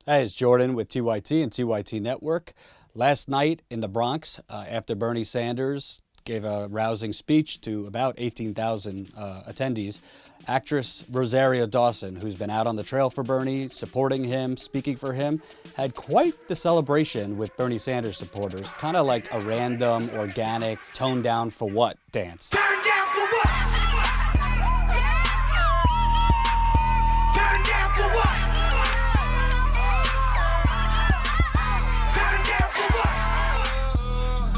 Hey, it's Jordan with TYT and TYT Network. Last night in the Bronx, after Bernie Sanders gave a rousing speech to about 18,000 attendees, actress Rosario Dawson, who's been out on the trail for Bernie, supporting him, speaking for him, had quite the celebration with Bernie Sanders supporters, kind of like a random, organic, toned down for what dance. Turn down for what? Turn down for what? Turn down for what?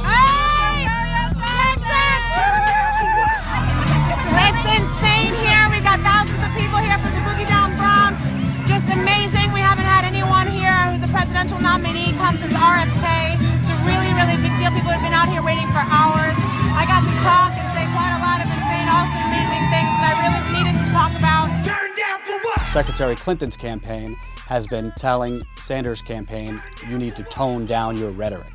Hey! It's insane here. We got thousands of people here from the Boogie Down Bronx. Just amazing. We haven't had anyone here who's a presidential nominee come since RFK. It's a really, really big deal. People have been out here waiting for hours. I got to talk and say quite a lot of insane, awesome, amazing things that I really needed to talk about. Turn down for what? Secretary Clinton's campaign has been telling Sanders' campaign, you need to tone down your rhetoric.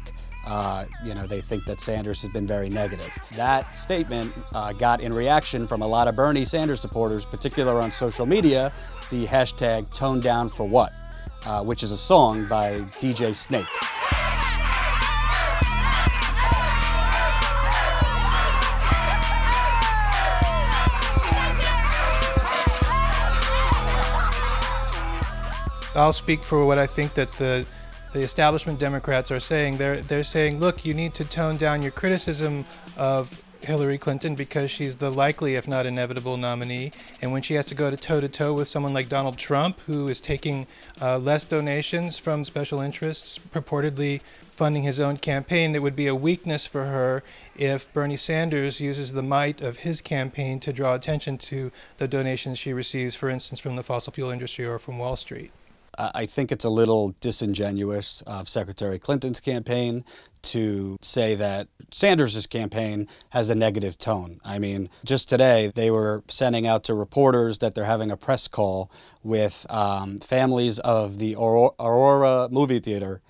They think that Sanders has been very negative. That statement got in reaction from a lot of Bernie Sanders supporters, particularly on social media, the hashtag tone down for what, which is a song by DJ Snake. I'll speak for what I think that the establishment Democrats are saying. They're saying, look, you need to tone down your criticism of Hillary Clinton because she's the likely, if not inevitable, nominee. And when she has to go toe-to-toe with someone like Donald Trump, who is taking less donations from special interests, purportedly funding his own campaign, it would be a weakness for her if Bernie Sanders uses the might of his campaign to draw attention to the donations she receives, for instance, from the fossil fuel industry or from Wall Street. I think it's a little disingenuous of Secretary Clinton's campaign to say that Sanders' campaign has a negative tone. I mean, just today they were sending out to reporters that they're having a press call with families of the Aurora movie theater,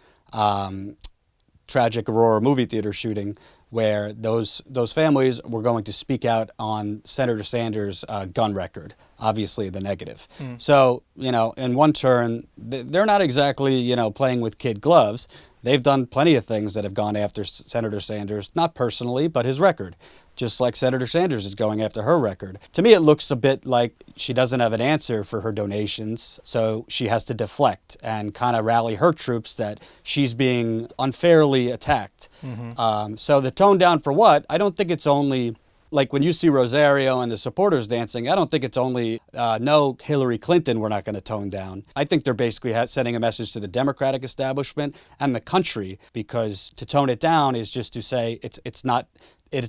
tragic Aurora movie theater shooting, where those families were going to speak out on Senator Sanders' gun record, obviously the negative. So, in one turn, they're not exactly, playing with kid gloves. They've done plenty of things that have gone after Senator Sanders, not personally, but his record, just like Senator Sanders is going after her record. To me, it looks a bit like she doesn't have an answer for her donations, so she has to deflect and kind of rally her troops that she's being unfairly attacked. So the tone down for what? I don't think it's only, like when you see Rosario and the supporters dancing, I don't think it's only, no, Hillary Clinton, we're not going to tone down. I think they're basically sending a message to the Democratic establishment and the country, because to tone it down is just to say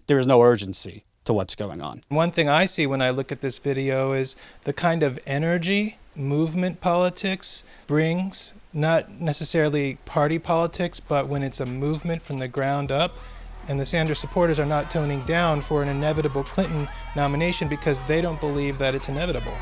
there's no urgency to what's going on. One thing I see when I look at this video is the kind of energy movement politics brings, not necessarily party politics, but when it's a movement from the ground up. And the Sanders supporters are not toning down for an inevitable Clinton nomination because they don't believe that it's inevitable.